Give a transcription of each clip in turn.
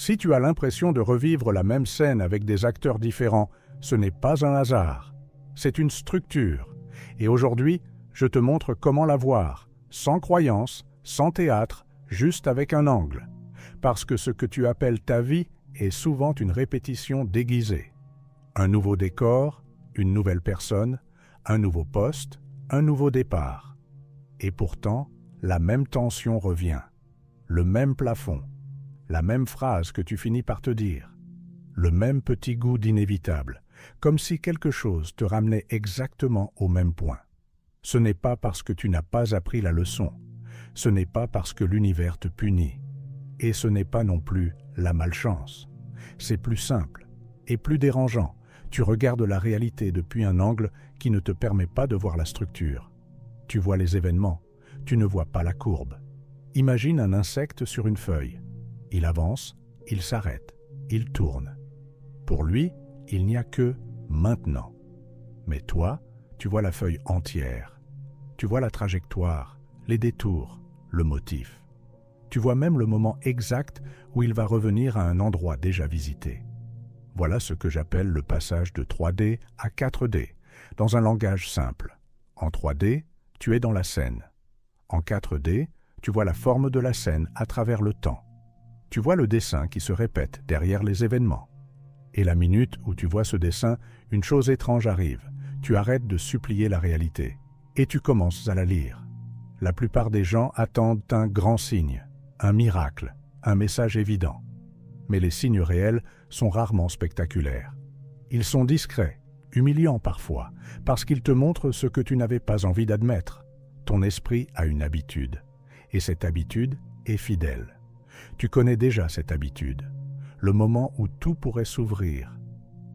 Si tu as l'impression de revivre la même scène avec des acteurs différents, ce n'est pas un hasard. C'est une structure. Et aujourd'hui, je te montre comment la voir, sans croyance, sans théâtre, juste avec un angle. Parce que ce que tu appelles ta vie est souvent une répétition déguisée. Un nouveau décor, une nouvelle personne, un nouveau poste, un nouveau départ. Et pourtant, la même tension revient, le même plafond, la même phrase que tu finis par te dire, le même petit goût d'inévitable, comme si quelque chose te ramenait exactement au même point. Ce n'est pas parce que tu n'as pas appris la leçon, ce n'est pas parce que l'univers te punit, et ce n'est pas non plus la malchance. C'est plus simple et plus dérangeant. Tu regardes la réalité depuis un angle qui ne te permet pas de voir la structure. Tu vois les événements, tu ne vois pas la courbe. Imagine un insecte sur une feuille. Il avance, il s'arrête, il tourne. Pour lui, il n'y a que maintenant. Mais toi, tu vois la feuille entière. Tu vois la trajectoire, les détours, le motif. Tu vois même le moment exact où il va revenir à un endroit déjà visité. Voilà ce que j'appelle le passage de 3D à 4D, dans un langage simple. En 3D, tu es dans la scène. En 4D, tu vois la forme de la scène à travers le temps. Tu vois le dessin qui se répète derrière les événements. Et la minute où tu vois ce dessin, une chose étrange arrive. Tu arrêtes de supplier la réalité et tu commences à la lire. La plupart des gens attendent un grand signe, un miracle, un message évident. Mais les signes réels sont rarement spectaculaires. Ils sont discrets, humiliants parfois, parce qu'ils te montrent ce que tu n'avais pas envie d'admettre. Ton esprit a une habitude, et cette habitude est fidèle. Tu connais déjà cette habitude, le moment où tout pourrait s'ouvrir,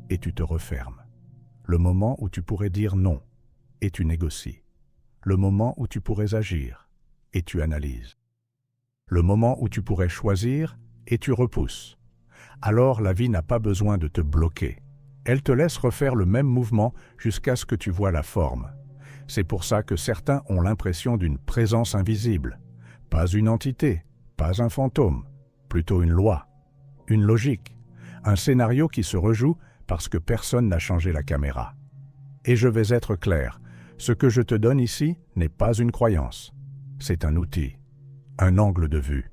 et tu te refermes. Le moment où tu pourrais dire non, et tu négocies. Le moment où tu pourrais agir, et tu analyses. Le moment où tu pourrais choisir, et tu repousses. Alors la vie n'a pas besoin de te bloquer. Elle te laisse refaire le même mouvement jusqu'à ce que tu vois la forme. C'est pour ça que certains ont l'impression d'une présence invisible. Pas une entité, pas un fantôme, plutôt une loi, une logique, un scénario qui se rejoue parce que personne n'a changé la caméra. Et je vais être clair, ce que je te donne ici n'est pas une croyance. C'est un outil, un angle de vue,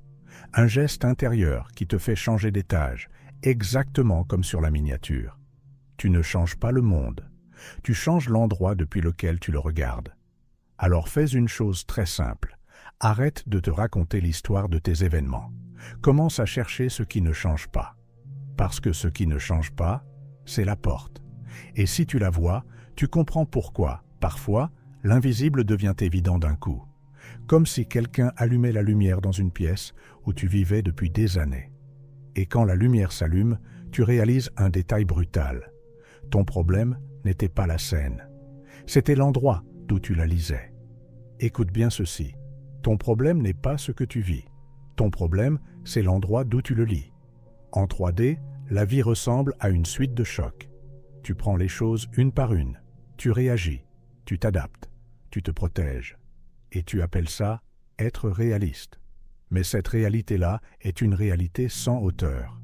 un geste intérieur qui te fait changer d'étage, exactement comme sur la miniature. Tu ne changes pas le monde, tu changes l'endroit depuis lequel tu le regardes. Alors fais une chose très simple, arrête de te raconter l'histoire de tes événements. Commence à chercher ce qui ne change pas. Parce que ce qui ne change pas, c'est la porte. Et si tu la vois, tu comprends pourquoi, parfois, l'invisible devient évident d'un coup. Comme si quelqu'un allumait la lumière dans une pièce où tu vivais depuis des années. Et quand la lumière s'allume, tu réalises un détail brutal. Ton problème n'était pas la scène. C'était l'endroit d'où tu la lisais. Écoute bien ceci. Ton problème n'est pas ce que tu vis. Ton problème, c'est l'endroit d'où tu le lis. En 3D, la vie ressemble à une suite de chocs. Tu prends les choses une par une. Tu réagis. Tu t'adaptes. Tu te protèges. Et tu appelles ça être réaliste. Mais cette réalité-là est une réalité sans hauteur.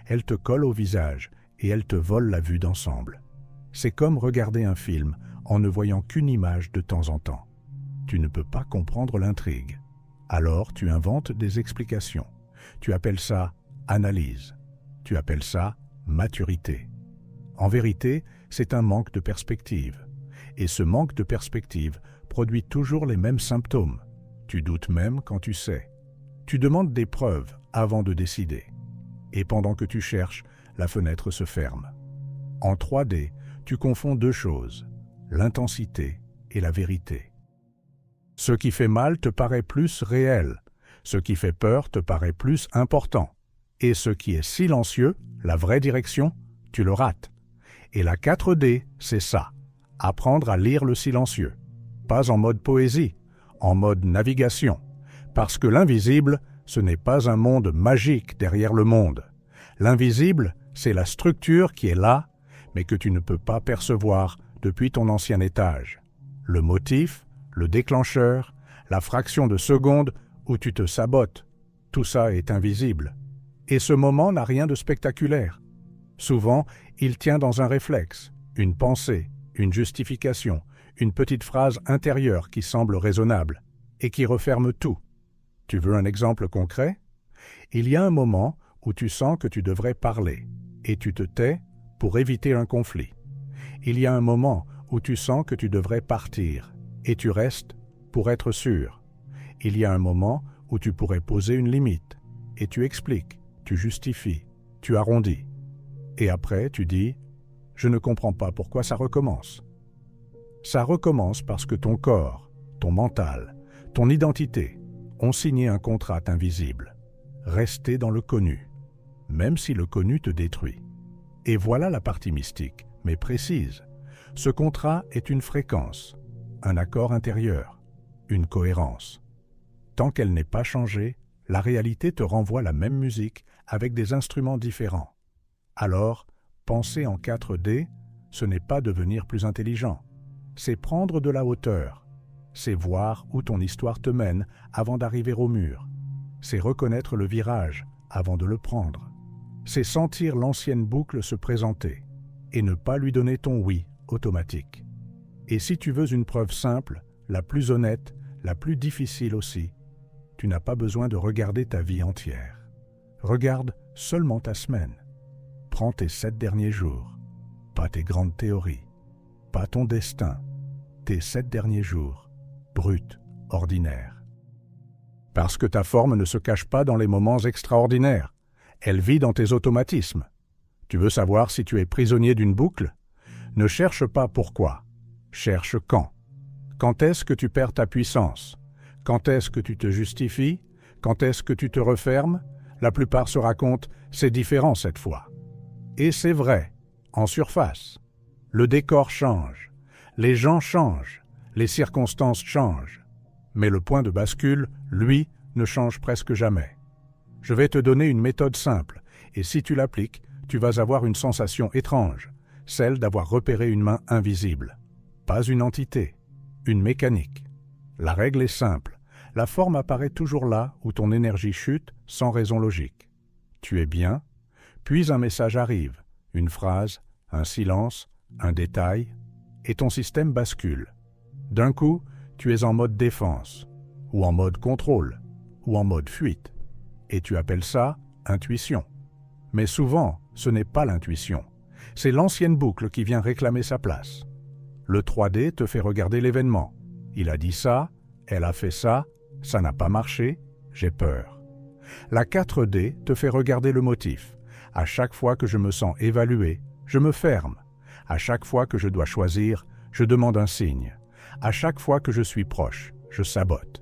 Elle te colle au visage et elle te vole la vue d'ensemble. C'est comme regarder un film en ne voyant qu'une image de temps en temps. Tu ne peux pas comprendre l'intrigue. Alors tu inventes des explications. Tu appelles ça analyse. Tu appelles ça maturité. En vérité, c'est un manque de perspective. Et ce manque de perspective produit toujours les mêmes symptômes. Tu doutes même quand tu sais. Tu demandes des preuves avant de décider. Et pendant que tu cherches, la fenêtre se ferme. En 3D, tu confonds deux choses, l'intensité et la vérité. Ce qui fait mal te paraît plus réel, ce qui fait peur te paraît plus important. Et ce qui est silencieux, la vraie direction, tu le rates. Et la 4D, c'est ça, apprendre à lire le silencieux. Pas en mode poésie, en mode navigation. Parce que l'invisible, ce n'est pas un monde magique derrière le monde. L'invisible, c'est la structure qui est là, mais que tu ne peux pas percevoir depuis ton ancien étage. Le motif, le déclencheur, la fraction de seconde où tu te sabotes, tout ça est invisible. Et ce moment n'a rien de spectaculaire. Souvent, il tient dans un réflexe, une pensée, une justification, une petite phrase intérieure qui semble raisonnable et qui referme tout. Tu veux un exemple concret? Il y a un moment où tu sens que tu devrais parler et tu te tais pour éviter un conflit. Il y a un moment où tu sens que tu devrais partir et tu restes pour être sûr. Il y a un moment où tu pourrais poser une limite et tu expliques, tu justifies, tu arrondis. Et après, tu dis « Je ne comprends pas pourquoi ça recommence ». Ça recommence parce que ton corps, ton mental, ton identité ont signé un contrat invisible. Rester dans le connu, même si le connu te détruit. Et voilà la partie mystique, mais précise. Ce contrat est une fréquence, un accord intérieur, une cohérence. Tant qu'elle n'est pas changée, la réalité te renvoie la même musique avec des instruments différents. Alors, penser en 4D, ce n'est pas devenir plus intelligent. C'est prendre de la hauteur. C'est voir où ton histoire te mène avant d'arriver au mur. C'est reconnaître le virage avant de le prendre. C'est sentir l'ancienne boucle se présenter et ne pas lui donner ton oui automatique. Et si tu veux une preuve simple, la plus honnête, la plus difficile aussi, tu n'as pas besoin de regarder ta vie entière. Regarde seulement ta semaine. Prends tes 7 derniers jours, pas tes grandes théories, pas ton destin, tes 7 derniers jours, bruts, ordinaires. Parce que ta forme ne se cache pas dans les moments extraordinaires. Elle vit dans tes automatismes. Tu veux savoir si tu es prisonnier d'une boucle? Ne cherche pas pourquoi. Cherche quand. Quand est-ce que tu perds ta puissance? Quand est-ce que tu te justifies? Quand est-ce que tu te refermes? La plupart se racontent « c'est différent cette fois ». Et c'est vrai, en surface. Le décor change, les gens changent, les circonstances changent. Mais le point de bascule, lui, ne change presque jamais. Je vais te donner une méthode simple, et si tu l'appliques, tu vas avoir une sensation étrange, celle d'avoir repéré une main invisible. Pas une entité, une mécanique. La règle est simple, la forme apparaît toujours là où ton énergie chute sans raison logique. Tu es bien, puis un message arrive, une phrase, un silence, un détail, et ton système bascule. D'un coup, tu es en mode défense, ou en mode contrôle, ou en mode fuite. Et tu appelles ça intuition. Mais souvent, ce n'est pas l'intuition. C'est l'ancienne boucle qui vient réclamer sa place. Le 3D te fait regarder l'événement. Il a dit ça, elle a fait ça, ça n'a pas marché, j'ai peur. La 4D te fait regarder le motif. À chaque fois que je me sens évalué, je me ferme. À chaque fois que je dois choisir, je demande un signe. À chaque fois que je suis proche, je sabote.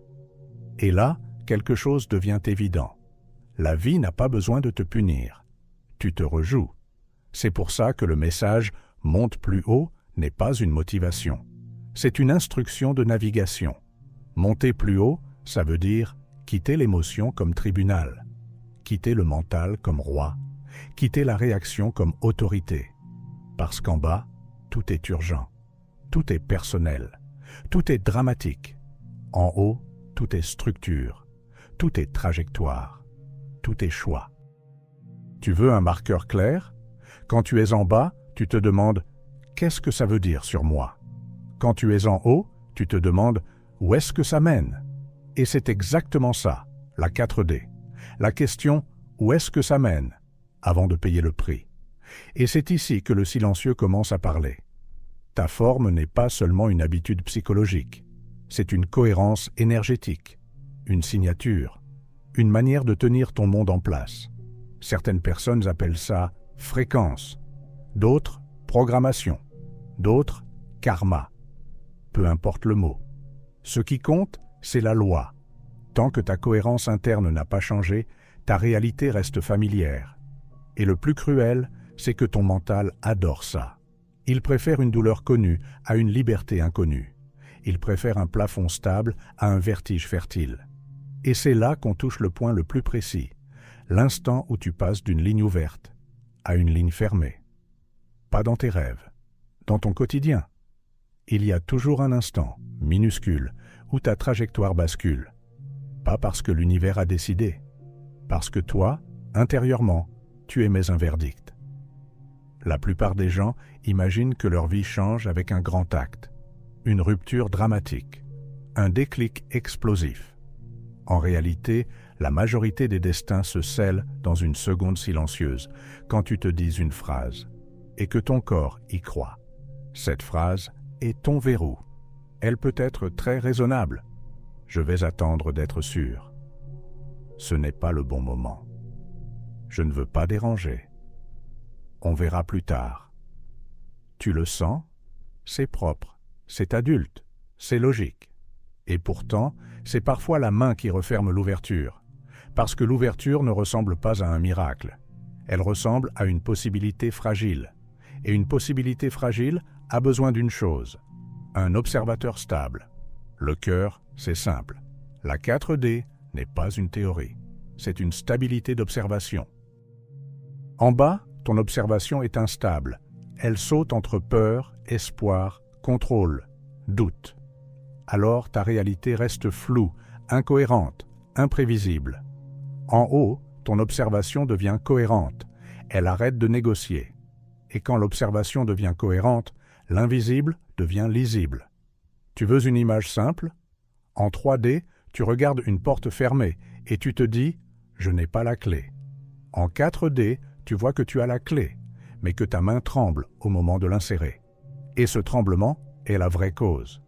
Et là, quelque chose devient évident. La vie n'a pas besoin de te punir. Tu te rejoues. C'est pour ça que le message « monte plus haut » n'est pas une motivation. C'est une instruction de navigation. Monter plus haut, ça veut dire quitter l'émotion comme tribunal, quitter le mental comme roi, quitter la réaction comme autorité. Parce qu'en bas, tout est urgent, tout est personnel, tout est dramatique. En haut, tout est structure, tout est trajectoire. Tout est choix. Tu veux un marqueur clair? Quand tu es en bas, tu te demandes « Qu'est-ce que ça veut dire sur moi ?» Quand tu es en haut, tu te demandes « Où est-ce que ça mène ?» Et c'est exactement ça, la 4D. La question « Où est-ce que ça mène ?» avant de payer le prix. Et c'est ici que le silencieux commence à parler. Ta forme n'est pas seulement une habitude psychologique. C'est une cohérence énergétique, une signature, une manière de tenir ton monde en place. Certaines personnes appellent ça fréquence, d'autres programmation, d'autres karma. Peu importe le mot. Ce qui compte, c'est la loi. Tant que ta cohérence interne n'a pas changé, ta réalité reste familière. Et le plus cruel, c'est que ton mental adore ça. Il préfère une douleur connue à une liberté inconnue. Il préfère un plafond stable à un vertige fertile. Et c'est là qu'on touche le point le plus précis, l'instant où tu passes d'une ligne ouverte à une ligne fermée. Pas dans tes rêves, dans ton quotidien. Il y a toujours un instant, minuscule, où ta trajectoire bascule. Pas parce que l'univers a décidé, parce que toi, intérieurement, tu émets un verdict. La plupart des gens imaginent que leur vie change avec un grand acte, une rupture dramatique, un déclic explosif. En réalité, la majorité des destins se scellent dans une seconde silencieuse, quand tu te dis une phrase, et que ton corps y croit. Cette phrase est ton verrou. Elle peut être très raisonnable. Je vais attendre d'être sûr. Ce n'est pas le bon moment. Je ne veux pas déranger. On verra plus tard. Tu le sens? C'est propre, c'est adulte, c'est logique. Et pourtant, c'est parfois la main qui referme l'ouverture, parce que l'ouverture ne ressemble pas à un miracle. Elle ressemble à une possibilité fragile. Et une possibilité fragile a besoin d'une chose, un observateur stable. Le cœur, c'est simple. La 4D n'est pas une théorie, c'est une stabilité d'observation. En bas, ton observation est instable. Elle saute entre peur, espoir, contrôle, doute. Alors ta réalité reste floue, incohérente, imprévisible. En haut, ton observation devient cohérente. Elle arrête de négocier. Et quand l'observation devient cohérente, l'invisible devient lisible. Tu veux une image simple? En 3D, tu regardes une porte fermée et tu te dis « je n'ai pas la clé ». En 4D, tu vois que tu as la clé, mais que ta main tremble au moment de l'insérer. Et ce tremblement est la vraie cause.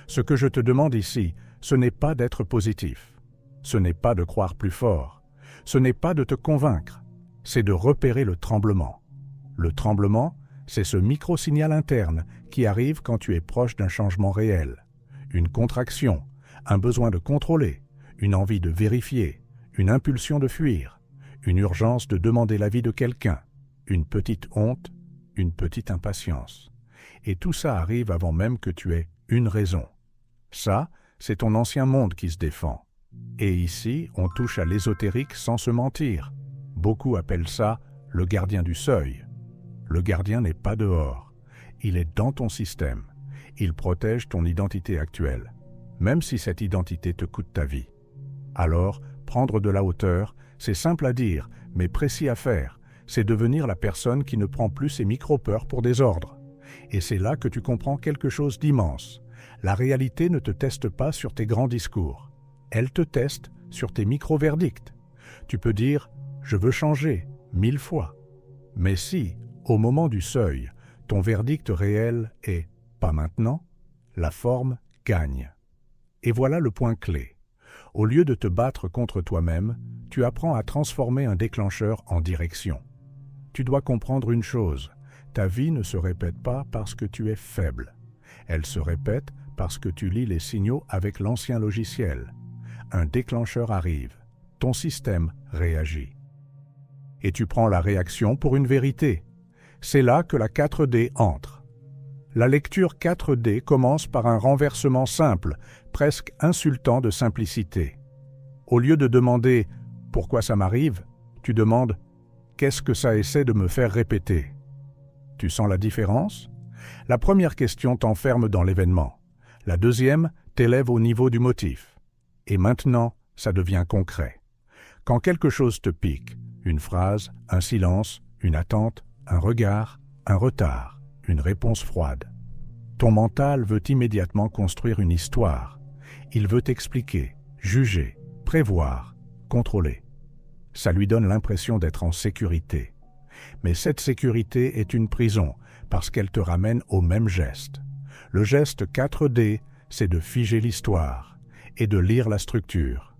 Ce que je te demande ici, ce n'est pas d'être positif. Ce n'est pas de croire plus fort. Ce n'est pas de te convaincre. C'est de repérer le tremblement. Le tremblement, c'est ce micro-signal interne qui arrive quand tu es proche d'un changement réel. Une contraction, un besoin de contrôler, une envie de vérifier, une impulsion de fuir, une urgence de demander l'avis de quelqu'un, une petite honte, une petite impatience. Et tout ça arrive avant même que tu aies une raison. Ça, c'est ton ancien monde qui se défend. Et ici, on touche à l'ésotérique sans se mentir. Beaucoup appellent ça le gardien du seuil. Le gardien n'est pas dehors. Il est dans ton système. Il protège ton identité actuelle, même si cette identité te coûte ta vie. Alors, prendre de la hauteur, c'est simple à dire, mais précis à faire. C'est devenir la personne qui ne prend plus ses micro-peurs pour des ordres. Et c'est là que tu comprends quelque chose d'immense. La réalité ne te teste pas sur tes grands discours. Elle te teste sur tes micro-verdicts. Tu peux dire « je veux changer » 1000 fois. Mais si, au moment du seuil, ton verdict réel est « pas maintenant », la forme gagne. Et voilà le point clé. Au lieu de te battre contre toi-même, tu apprends à transformer un déclencheur en direction. Tu dois comprendre une chose, ta vie ne se répète pas parce que tu es faible. Elle se répète parce que tu lis les signaux avec l'ancien logiciel. Un déclencheur arrive, ton système réagit. Et tu prends la réaction pour une vérité. C'est là que la 4D entre. La lecture 4D commence par un renversement simple, presque insultant de simplicité. Au lieu de demander « pourquoi ça m'arrive ?», tu demandes « qu'est-ce que ça essaie de me faire répéter ?» Tu sens la différence? La première question t'enferme dans l'événement. La deuxième t'élève au niveau du motif. Et maintenant, ça devient concret. Quand quelque chose te pique, une phrase, un silence, une attente, un regard, un retard, une réponse froide. Ton mental veut immédiatement construire une histoire. Il veut t'expliquer, juger, prévoir, contrôler. Ça lui donne l'impression d'être en sécurité. Mais cette sécurité est une prison parce qu'elle te ramène au même geste. Le geste 4D, c'est de figer l'histoire et de lire la structure.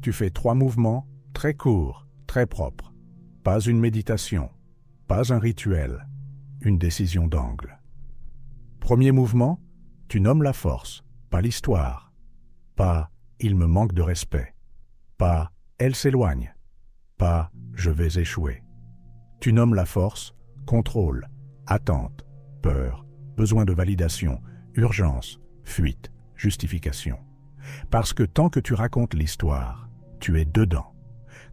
Tu fais 3 mouvements très courts, très propres. Pas une méditation, pas un rituel, une décision d'angle. Premier mouvement, tu nommes la force, pas l'histoire. Pas « il me manque de respect ». Pas « elle s'éloigne ». Pas « je vais échouer ». Tu nommes la force, contrôle, attente, peur, besoin de validation, urgence, fuite, justification. Parce que tant que tu racontes l'histoire, tu es dedans.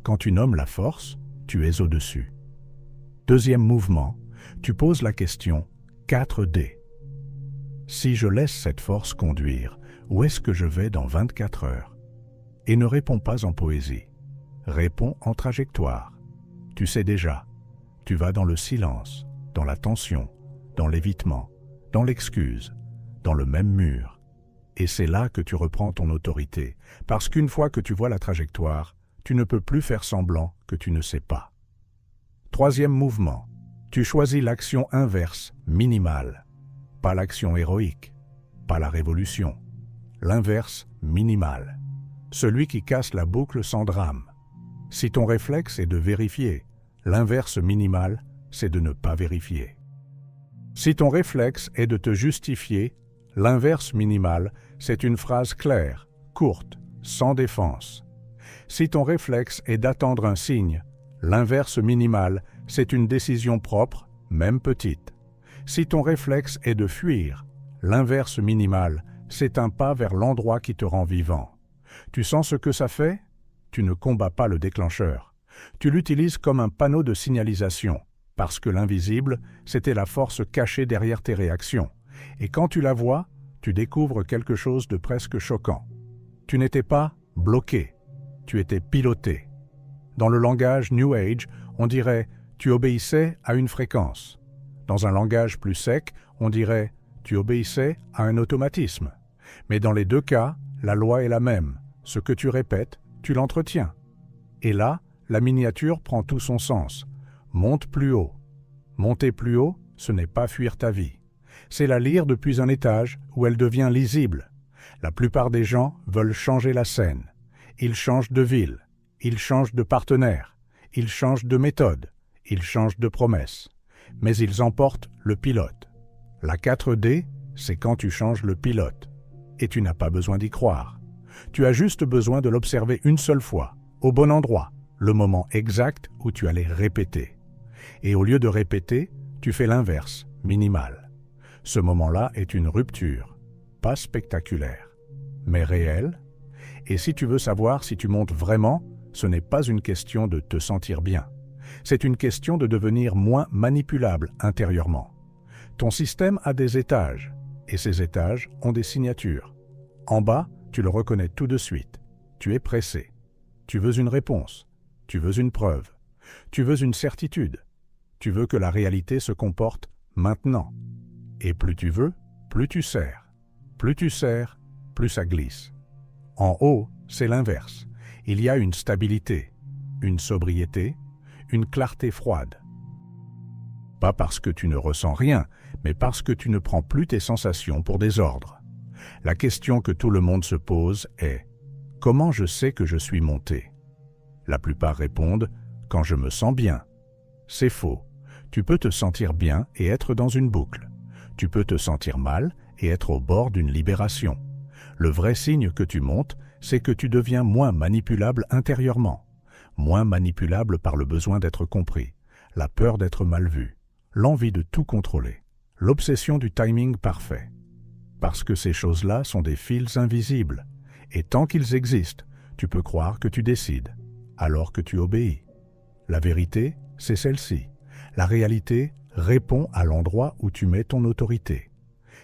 Quand tu nommes la force, tu es au-dessus. Deuxième mouvement, tu poses la question 4D. Si je laisse cette force conduire, où est-ce que je vais dans 24 heures? Et ne réponds pas en poésie. Réponds en trajectoire. Tu sais déjà. Tu vas dans le silence, dans la tension, dans l'évitement, dans l'excuse, dans le même mur. Et c'est là que tu reprends ton autorité, parce qu'une fois que tu vois la trajectoire, tu ne peux plus faire semblant que tu ne sais pas. Troisième mouvement. Tu choisis l'action inverse, minimale. Pas l'action héroïque, pas la révolution. L'inverse, minimal. Celui qui casse la boucle sans drame. Si ton réflexe est de vérifier, l'inverse minimal, c'est de ne pas vérifier. Si ton réflexe est de te justifier, l'inverse minimal, c'est une phrase claire, courte, sans défense. Si ton réflexe est d'attendre un signe, l'inverse minimal, c'est une décision propre, même petite. Si ton réflexe est de fuir, l'inverse minimal, c'est un pas vers l'endroit qui te rend vivant. Tu sens ce que ça fait? Tu ne combats pas le déclencheur. Tu l'utilises comme un panneau de signalisation, parce que l'invisible, c'était la force cachée derrière tes réactions. Et quand tu la vois, tu découvres quelque chose de presque choquant. Tu n'étais pas bloqué, tu étais piloté. Dans le langage New Age, on dirait « tu obéissais à une fréquence ». Dans un langage plus sec, on dirait « tu obéissais à un automatisme ». Mais dans les deux cas, la loi est la même. Ce que tu répètes, tu l'entretiens. Et là, la miniature prend tout son sens. Monte plus haut. Monter plus haut, ce n'est pas fuir ta vie. C'est la lire depuis un étage où elle devient lisible. La plupart des gens veulent changer la scène. Ils changent de ville. Ils changent de partenaire. Ils changent de méthode. Ils changent de promesse. Mais ils emportent le pilote. La 4D, c'est quand tu changes le pilote. Et tu n'as pas besoin d'y croire. Tu as juste besoin de l'observer une seule fois, au bon endroit, le moment exact où tu allais répéter. Et au lieu de répéter, tu fais l'inverse, minimal. Ce moment-là est une rupture, pas spectaculaire, mais réelle. Et si tu veux savoir si tu montes vraiment, ce n'est pas une question de te sentir bien. C'est une question de devenir moins manipulable intérieurement. Ton système a des étages, et ces étages ont des signatures. En bas, tu le reconnais tout de suite. Tu es pressé. Tu veux une réponse. Tu veux une preuve. Tu veux une certitude. Tu veux que la réalité se comporte maintenant. Et plus tu veux, plus tu serres. Plus tu serres, plus ça glisse. En haut, c'est l'inverse. Il y a une stabilité, une sobriété, une clarté froide. Pas parce que tu ne ressens rien, mais parce que tu ne prends plus tes sensations pour des ordres. La question que tout le monde se pose est « Comment je sais que je suis monté ?» La plupart répondent « Quand je me sens bien ». C'est faux. Tu peux te sentir bien et être dans une boucle. Tu peux te sentir mal et être au bord d'une libération. Le vrai signe que tu montes, c'est que tu deviens moins manipulable intérieurement, moins manipulable par le besoin d'être compris, la peur d'être mal vu, l'envie de tout contrôler, l'obsession du timing parfait. Parce que ces choses-là sont des fils invisibles, et tant qu'ils existent, tu peux croire que tu décides, alors que tu obéis. La vérité, c'est celle-ci. La réalité répond à l'endroit où tu mets ton autorité.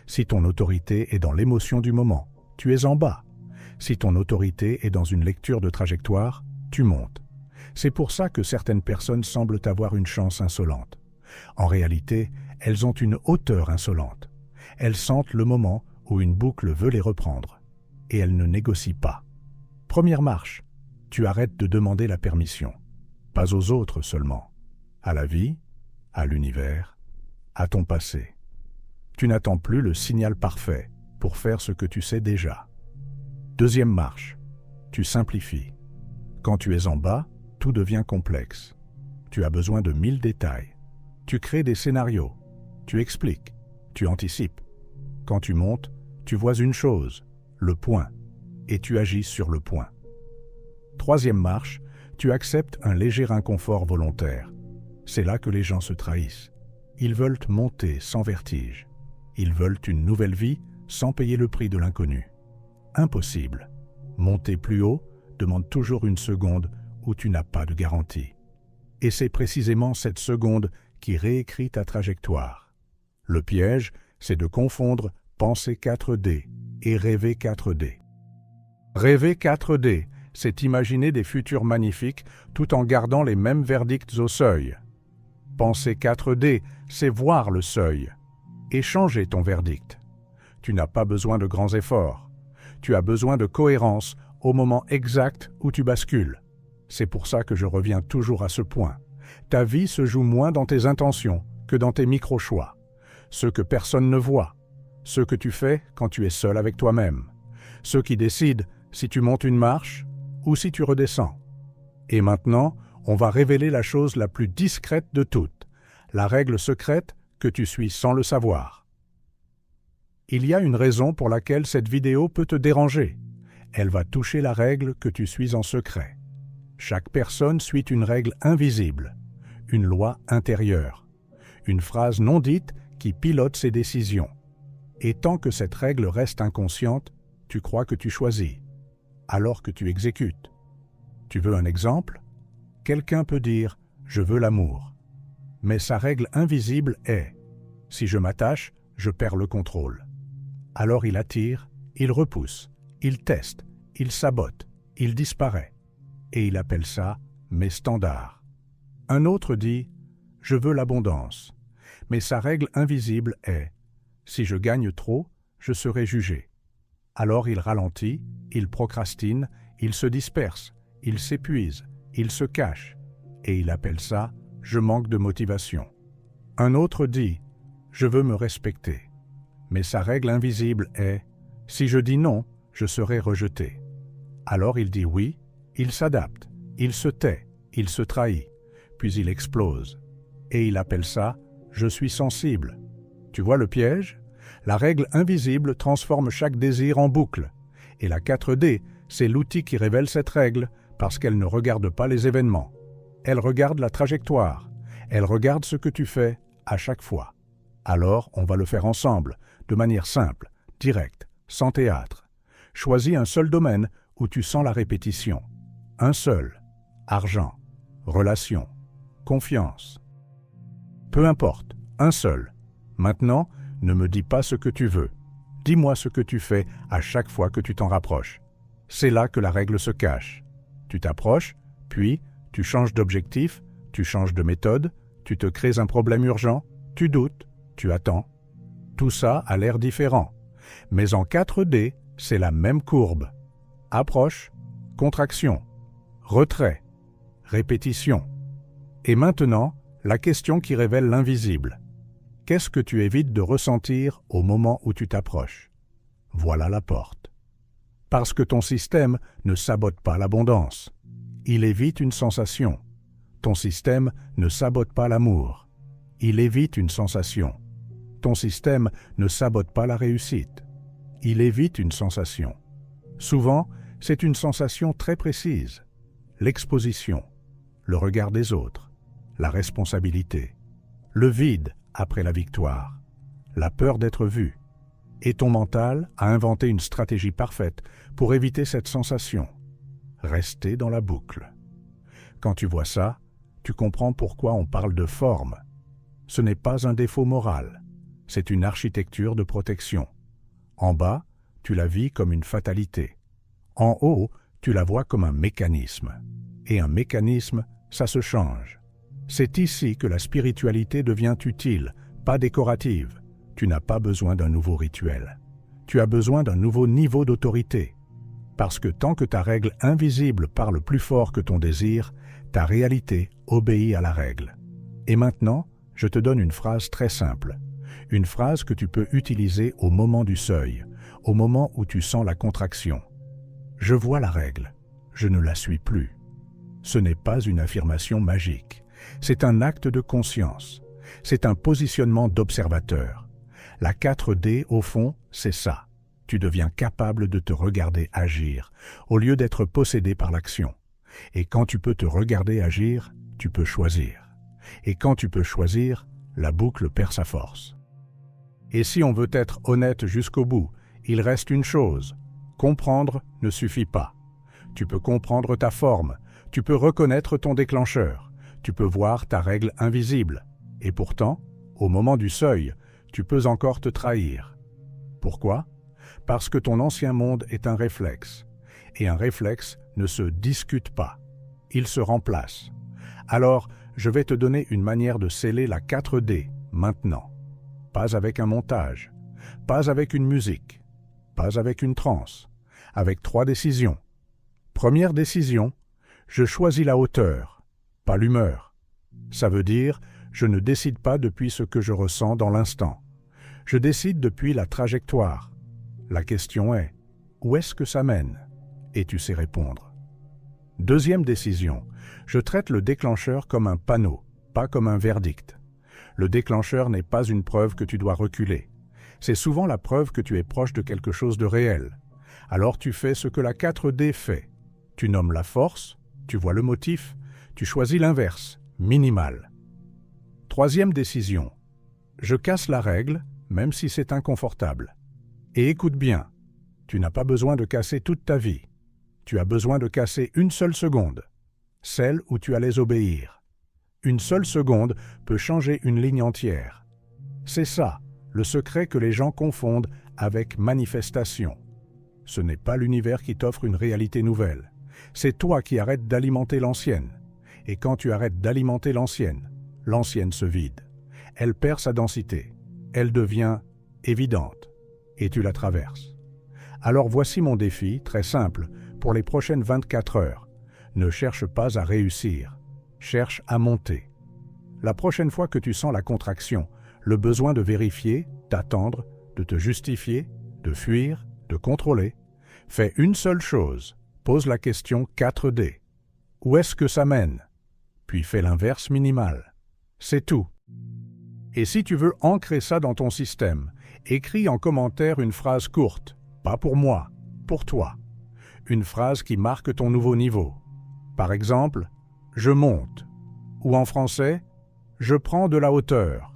Si ton autorité est dans l'émotion du moment, tu es en bas. Si ton autorité est dans une lecture de trajectoire, tu montes. C'est pour ça que certaines personnes semblent avoir une chance insolente. En réalité, elles ont une hauteur insolente. Elles sentent le moment où une boucle veut les reprendre. Et elles ne négocient pas. Première marche, tu arrêtes de demander la permission. Pas aux autres seulement. À la vie, à l'univers, à ton passé. Tu n'attends plus le signal parfait pour faire ce que tu sais déjà. Deuxième marche, tu simplifies. Quand tu es en bas, tout devient complexe. Tu as besoin de 1000 détails. Tu crées des scénarios. Tu expliques. Tu anticipes. Quand tu montes, tu vois une chose, le point, et tu agis sur le point. Troisième marche, tu acceptes un léger inconfort volontaire. C'est là que les gens se trahissent. Ils veulent monter sans vertige. Ils veulent une nouvelle vie sans payer le prix de l'inconnu. Impossible. Monter plus haut demande toujours une seconde où tu n'as pas de garantie. Et c'est précisément cette seconde qui réécrit ta trajectoire. Le piège, c'est de confondre penser 4D et rêver 4D. Rêver 4D, c'est imaginer des futurs magnifiques tout en gardant les mêmes verdicts au seuil. Penser 4D, c'est voir le seuil et changer ton verdict. Tu n'as pas besoin de grands efforts. Tu as besoin de cohérence au moment exact où tu bascules. C'est pour ça que je reviens toujours à ce point. Ta vie se joue moins dans tes intentions que dans tes micro-choix. Ceux que personne ne voit. Ceux que tu fais quand tu es seul avec toi-même. Ceux qui décident si tu montes une marche ou si tu redescends. Et maintenant, on va révéler la chose la plus discrète de toutes, la règle secrète que tu suis sans le savoir. Il y a une raison pour laquelle cette vidéo peut te déranger. Elle va toucher la règle que tu suis en secret. Chaque personne suit une règle invisible, une loi intérieure, une phrase non dite qui pilote ses décisions. Et tant que cette règle reste inconsciente, tu crois que tu choisis, alors que tu exécutes. Tu veux un exemple? Quelqu'un peut dire « je veux l'amour ». Mais sa règle invisible est « si je m'attache, je perds le contrôle ». Alors il attire, il repousse, il teste, il sabote, il disparaît. Et il appelle ça « mes standards ». Un autre dit « je veux l'abondance ». Mais sa règle invisible est « si je gagne trop, je serai jugé ». Alors il ralentit, il procrastine, il se disperse, il s'épuise, il se cache, et il appelle ça « je manque de motivation ». Un autre dit « je veux me respecter ». Mais sa règle invisible est « si je dis non, je serai rejeté ». Alors il dit oui, il s'adapte, il se tait, il se trahit, puis il explose. Et il appelle ça « je suis sensible ». Tu vois le piège? La règle invisible transforme chaque désir en boucle. Et la 4D, c'est l'outil qui révèle cette règle parce qu'elle ne regarde pas les événements. Elle regarde la trajectoire. Elle regarde ce que tu fais à chaque fois. Alors, on va le faire ensemble, de manière simple, directe, sans théâtre. Choisis un seul domaine où tu sens la répétition. Un seul. Argent, relation, confiance. Peu importe, un seul. Maintenant, ne me dis pas ce que tu veux. Dis-moi ce que tu fais à chaque fois que tu t'en rapproches. C'est là que la règle se cache. Tu t'approches, puis tu changes d'objectif, tu changes de méthode, tu te crées un problème urgent, tu doutes, tu attends. Tout ça a l'air différent. Mais en 4D, c'est la même courbe. Approche, contraction, retrait, répétition. Et maintenant, la question qui révèle l'invisible. Qu'est-ce que tu évites de ressentir au moment où tu t'approches? Voilà la porte. Parce que ton système ne sabote pas l'abondance. Il évite une sensation. Ton système ne sabote pas l'amour. Il évite une sensation. Ton système ne sabote pas la réussite. Il évite une sensation. Souvent, c'est une sensation très précise. L'exposition, le regard des autres, la responsabilité, le vide après la victoire, la peur d'être vu. Et ton mental a inventé une stratégie parfaite pour éviter cette sensation. Rester dans la boucle. Quand tu vois ça, tu comprends pourquoi on parle de forme. Ce n'est pas un défaut moral, c'est une architecture de protection. En bas, tu la vis comme une fatalité. En haut, tu la vois comme un mécanisme. Et un mécanisme, ça se change. C'est ici que la spiritualité devient utile, pas décorative. Tu n'as pas besoin d'un nouveau rituel. Tu as besoin d'un nouveau niveau d'autorité. Parce que tant que ta règle invisible parle plus fort que ton désir, ta réalité obéit à la règle. Et maintenant, je te donne une phrase très simple. Une phrase que tu peux utiliser au moment du seuil, au moment où tu sens la contraction. Je vois la règle, je ne la suis plus. Ce n'est pas une affirmation magique, c'est un acte de conscience, c'est un positionnement d'observateur. La 4D, au fond, c'est ça. Tu deviens capable de te regarder agir, au lieu d'être possédé par l'action. Et quand tu peux te regarder agir, tu peux choisir. Et quand tu peux choisir, la boucle perd sa force. Et si on veut être honnête jusqu'au bout, il reste une chose. Comprendre ne suffit pas. Tu peux comprendre ta forme, tu peux reconnaître ton déclencheur, tu peux voir ta règle invisible. Et pourtant, au moment du seuil, tu peux encore te trahir. Pourquoi? Parce que ton ancien monde est un réflexe. Et un réflexe ne se discutent pas. Ils se remplacent. Alors, je vais te donner une manière de sceller la 4D maintenant. Pas avec un montage, pas avec une musique, pas avec une transe, avec 3 décisions. Première décision, je choisis la hauteur, pas l'humeur. Ça veut dire, je ne décide pas depuis ce que je ressens dans l'instant. Je décide depuis la trajectoire. La question est, où est-ce que ça mène? Et tu sais répondre. Deuxième décision, je traite le déclencheur comme un panneau, pas comme un verdict. Le déclencheur n'est pas une preuve que tu dois reculer. C'est souvent la preuve que tu es proche de quelque chose de réel. Alors tu fais ce que la 4D fait. Tu nommes la force, tu vois le motif, tu choisis l'inverse, minimal. Troisième décision, je casse la règle, même si c'est inconfortable. Et écoute bien, tu n'as pas besoin de casser toute ta vie. Tu as besoin de casser une seule seconde, celle où tu allais obéir. Une seule seconde peut changer une ligne entière. C'est ça, le secret que les gens confondent avec manifestation. Ce n'est pas l'univers qui t'offre une réalité nouvelle. C'est toi qui arrêtes d'alimenter l'ancienne. Et quand tu arrêtes d'alimenter l'ancienne se vide. Elle perd sa densité. Elle devient évidente. Et tu la traverses. Alors voici mon défi, très simple, pour les prochaines 24 heures. Ne cherche pas à réussir. Cherche à monter. La prochaine fois que tu sens la contraction, le besoin de vérifier, d'attendre, de te justifier, de fuir, de contrôler, fais une seule chose. Pose la question 4D. Où est-ce que ça mène? Puis fais l'inverse minimal. C'est tout. Et si tu veux ancrer ça dans ton système, écris en commentaire une phrase courte, pas pour moi, pour toi. Une phrase qui marque ton nouveau niveau. Par exemple, « Je monte » ou en français, « Je prends de la hauteur »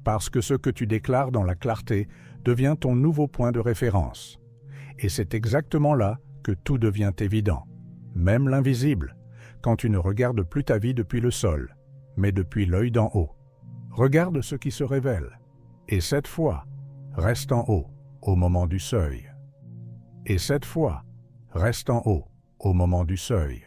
parce que ce que tu déclares dans la clarté devient ton nouveau point de référence. Et c'est exactement là que tout devient évident, même l'invisible, quand tu ne regardes plus ta vie depuis le sol, mais depuis l'œil d'en haut. Regarde ce qui se révèle, et cette fois, reste en haut, au moment du seuil. Et cette fois, reste en haut, au moment du seuil.